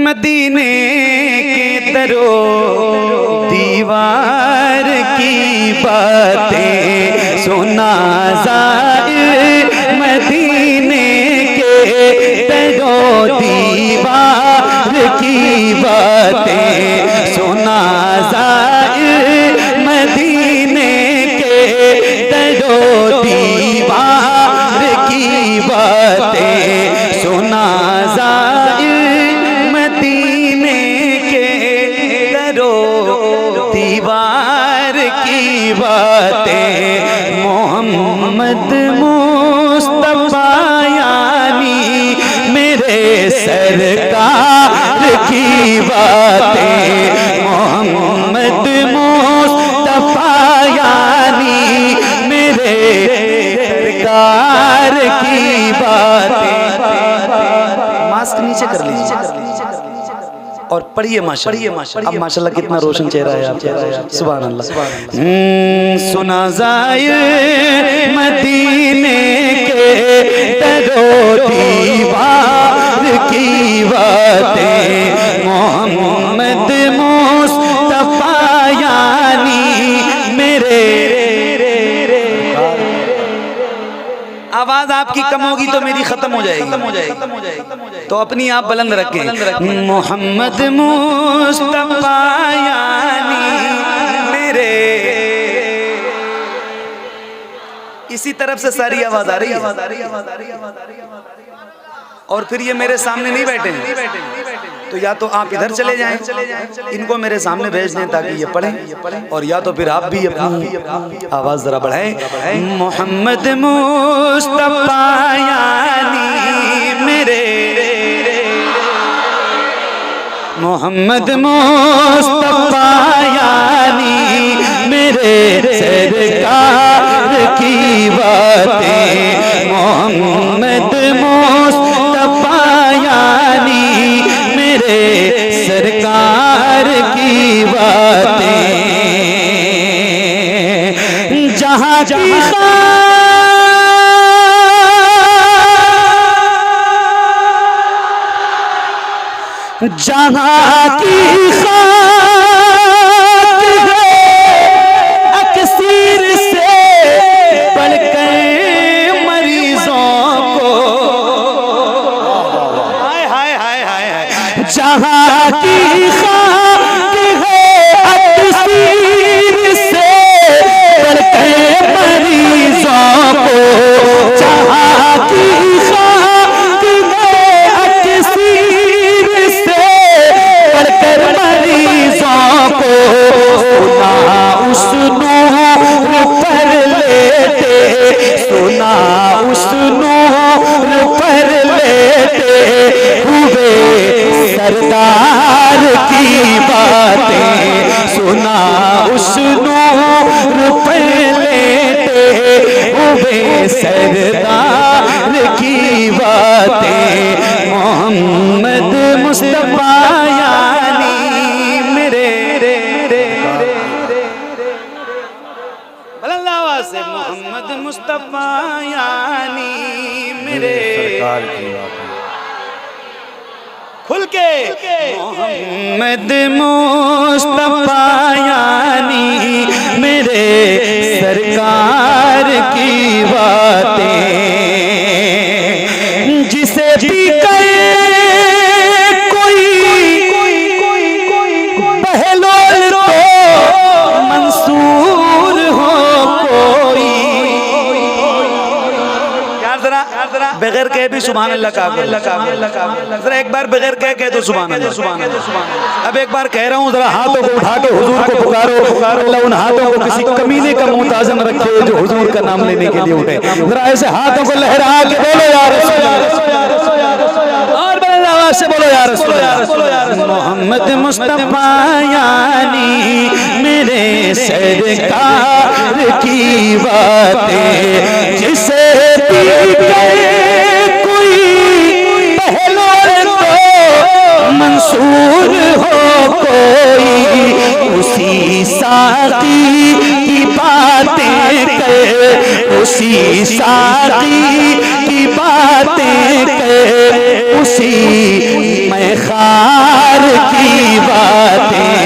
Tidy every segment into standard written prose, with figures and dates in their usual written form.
मदीने के दरो दीवार की बातें सुना ज़ाहिर, मदीने के दरो दीवार की बातें सुना ज़ाहिर, मदीने के दरो दीवार की बातें सुना ज़ाहिर, मदीने के दरो दीवार की बातें। मोहम्मद मुस्तफा यानी मेरे सरकार की बातें। मोहम्मद मुस्तफा यानी मेरे सरकार की बातें। मास्क नीचे कर लीजिए और पढ़िए माशाअल्लाह। अब माशाअल्लाह कितना रोशन चेहरा है आपका, सुभान अल्लाह। सुना ज़ाहिर, मदीने के दरो दीवार की बातें। मोहम्मद मुस्तफा यानी मेरे। आवाज आपकी कम होगी तो मेरी खत्म हो जाएगी, तो अपनी आप बुलंद रखें। मोहम्मद मुस्तफा यानी मेरे। इसी तरफ से सारी आवाज आ रही है। और फिर ये मेरे सामने नहीं बैठे, तो या तो आप इधर चले जाएं, इनको मेरे सामने भेज दें ताकि ये पढ़ें, और या तो फिर आप भी अपनी आवाज जरा बढ़ाएं। मोहम्मद मुस्तफा यानी मेरे। मोहम्मद मुस्तफा यानी मेरे सरकार की बातें। मोहम्मद मुस्तफा यानी मेरे सरकार की बातें। जहाँ जहाँ की खाक है अक्सीर से बढ़कर मरीजों को। हाय हाय हाय हाय हाय। जहाँ की खाक है अक्सीर से बढ़कर मरीजों को। जहाँ की खाक है अक्सीर से बढ़कर मरीजों को। सुना उस नूर पर लेटे, सुना उस नूर पर लेटे हुए सरदार की बातें। सुना उस नूर पर लेटे हुए सरदार की बातें। मोहम्मद मुस्तफा यानी मेरे। बुलंद आवाज से मोहम्मद मुस्तफा यानी मेरे सरकार की बातें। खुल के मोहम्मद मुस्तफा यानी मेरे सरकार की बातें। जिसे भी कहे कोई बहलोल तो मंसूर हो कोई। जरा बगैर कहे भी सुभान अल्लाह का। जरा एक बार बगैर कह दो सुभान अल्लाह। अब एक बार कह रहा हूँ, जरा हाथों को उठा के हुजूर को पुकारो। अल्लाह उन हाथों को किसी कमीने का मुहताज न रखे जो हुजूर का नाम लेने के लिए उठे। जरा ऐसे हाथों को लहरा के बोलो या रसूल अल्लाह, और बुलंद आवाज से बोलो या रसूल अल्लाह। मोहम्मद मुस्तफा यानी मेरे सरकार की बातें। जिसे भी कोई बहलोल तो मंसूर हो कोई। उसी साकी की बातें कर, उसी साकी की बात उसी में खार की बातें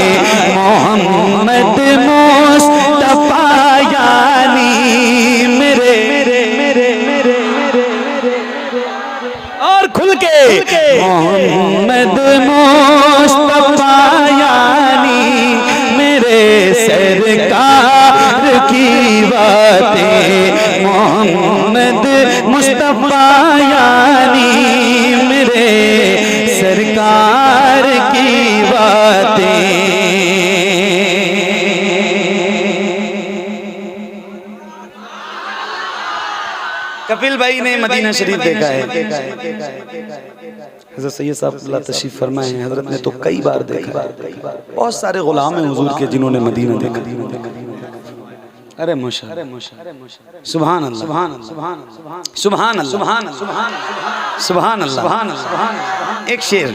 मोहम्मद मुस्तफा यानी मेरे और खुल के मोहम्मद मुस्तफा यानी मेरे सरकार की बातें मोहम्मद मुस्तफा यानी मेरे सरकार की बातें। कपिल भाई ने मदीना शरीफ देखा है। हज़रत सैयद साहब अल्लाह तशरीफ फरमाए हैं, हज़रत ने तो कई बार देखा है। बहुत सारे गुलाम हैं हुजूर के जिन्होंने मदीना देखा। अरे माशाअल्लाह, सुभान अल्लाह, सुभान अल्लाह, सुभान अल्लाह, सुभान अल्लाह। एक शेर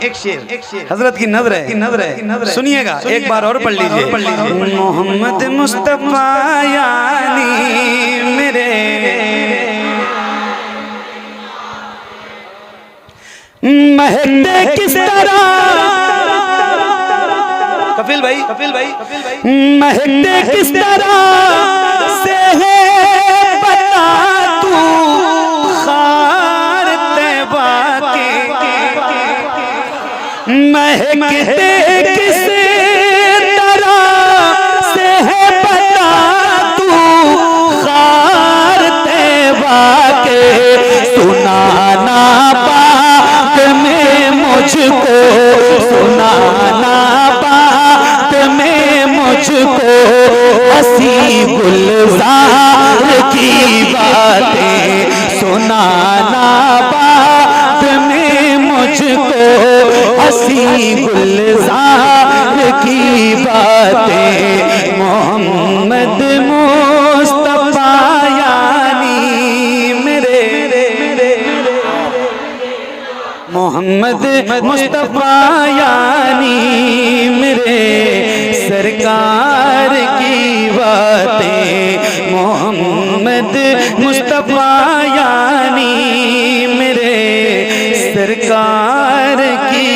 हज़रत की नज़र है, सुनिएगा एक बार और पढ़ लीजिए। मोहम्मद मुस्तफा यानी मेरे महकते किस तरह कपिल भाई महकते किस तरह से है बता तू खार तैबा के महकते किस तरह से है बता तू खार तैबा के सुनाना मुझको सुनाना बात में मुझको हसी गुलजार की बातें सुनाना बात में मुझको हसी गुलजार की बातें मोहम्मद मुस्तफा यानी मेरे मोहम्मद मुस्तफा यानी मेरे सरकार की बातें मोहम्मद मुस्तफा यानी मेरे सरकार की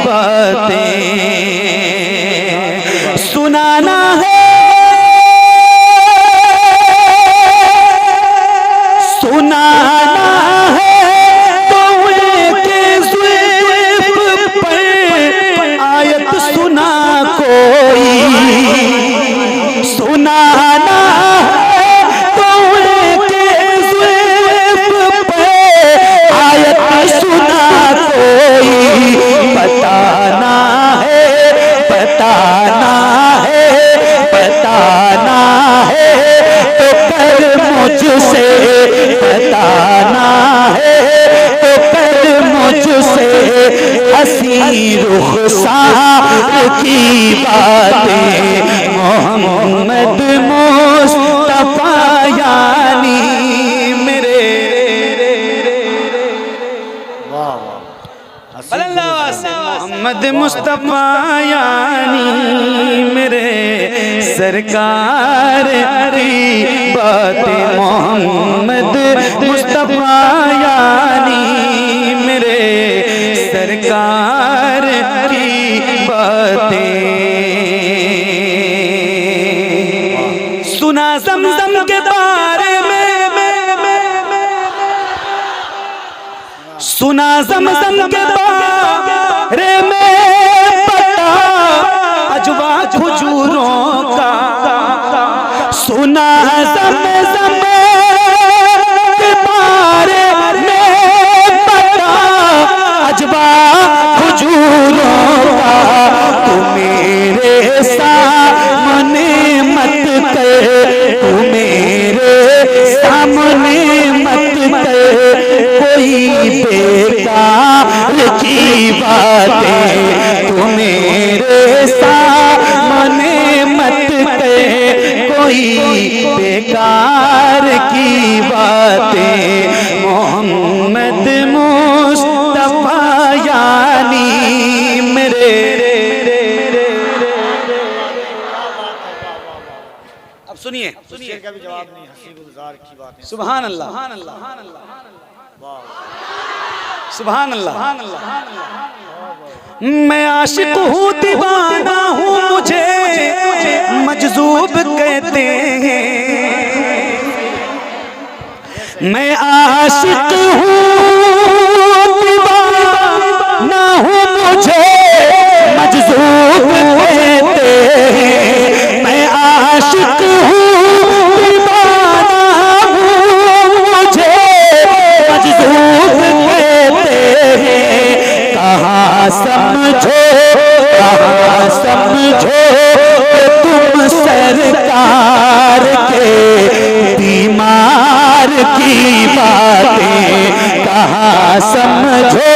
बातें सुनाना है सुनाना है आयत सुना कोई सुनाना है तो के ज़ुल्फ़ पे आयत सुना कोई बताना है बताना है बताना है तो कर मुझसे बताना है तो कर मुझसे हसी रुखसार की बातें मोहम्मद मुस्तफा यानी मेरे मोहम्मद मुस्तफा यानी मेरे सरकार की बातें मोहम्मद मुस्तफा यानी मेरे सरकार की बातें सुना ज़मज़म के बारे में सुना ज़मज़म के बारे में पता अजवा खजूरों का सुना ज़मज़म के बारे में पता अजवा खजूरों का तू मेरे सामने मत कर तू मेरे सामने मत कर कोई बेकार की बातें तू मेरे सामने मत कर कोई बेकार की बातें मोहम्मद मुस्तफा यानी मेरे अब सुनिए का भी जवाब नहीं हसी गुलजार की बात है सुभान अल्लाह सुभान अल्लाह। मैं आशिक हूँ दीवाना हूँ मुझे मजजूब कहते हैं। मैं आशिक हूँ दीवाना हूँ मुझे मजजूब कहते हैं। मैं आशिक हूँ दीवाना हूँ मुझे मजजूब कहते हैं। कहाँ समझो तुम सरकार के बीमार की बातें। कहाँ समझो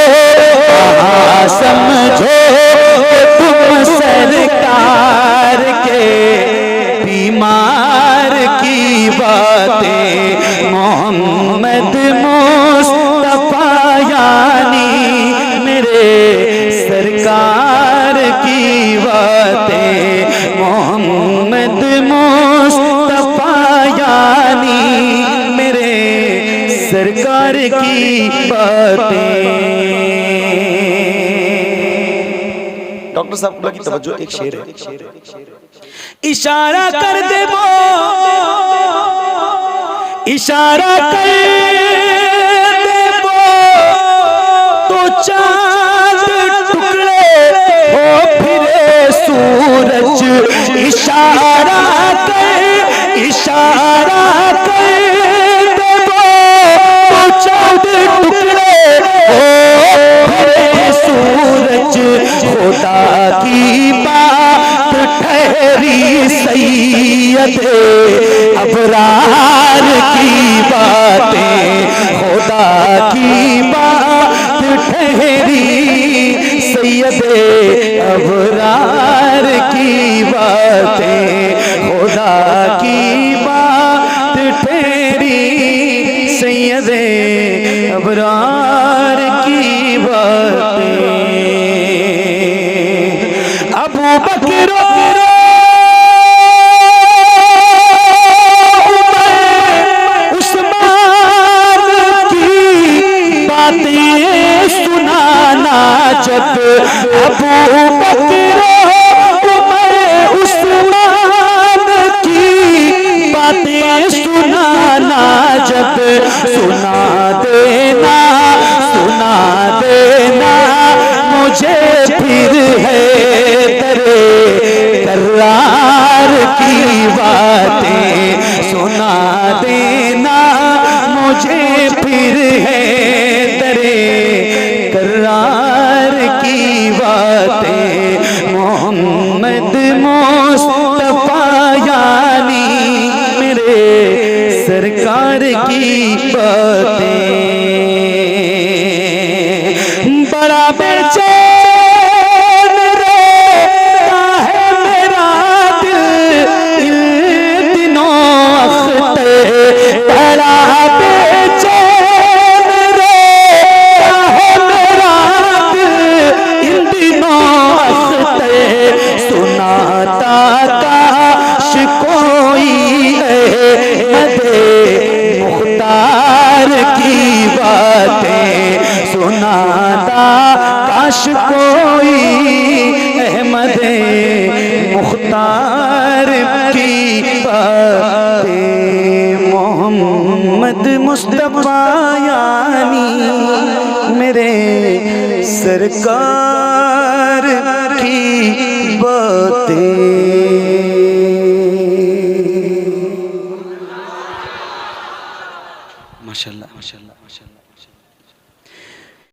तुम सरकार के बीमार की बातें। मोहम्मद मुस्तफा यानी मेरे सरकार की बातें। मोहम्मद मुस्तफा यानी मेरे सरकार की बातें। डॉक्टर साहब की तवज्जो, एक शेर है। इशारा कर दे वो, इशारा कर दे वो तो चांद टुकड़े हो फिरे सूरज। इशारा कर दे वो तो चांद टुकड़े हो फिरे सूरज। खुदा की बात ठहरी सैयदे अबरार की बातें। खुदा की बात ठहरी सैयदे अबरार की बातें। खुदा की बात ठहरी सैयदे अबरार की बातें। अबू बकर उस्मान की बातें सुनाना जब। अबू बकर उस्मान की बातें सुनाना जब। सुना देना मुझे फिर है तेरे करार की बातें। सुना देना मुझे फिर है तेरे करार की बातें। मोहम्मद मुस्तफा यानी मेरे सरकार की बातें। बड़ा बेचैन रहता है मेरा दिल इन दिनों अख्ते। बड़ा बेचैन रहता है मेरा दिल इन दिनों अख्ते। सुनाता काश कोई अहमदे मुख्तार की बातें। सुनाता काश कोई अहमदे मुख्तार की बातें। मोहम्मद मुस्तफा यानी मेरे सरकार की बातें। माशाल्लाह माशाल्लाह माशाल्लाह।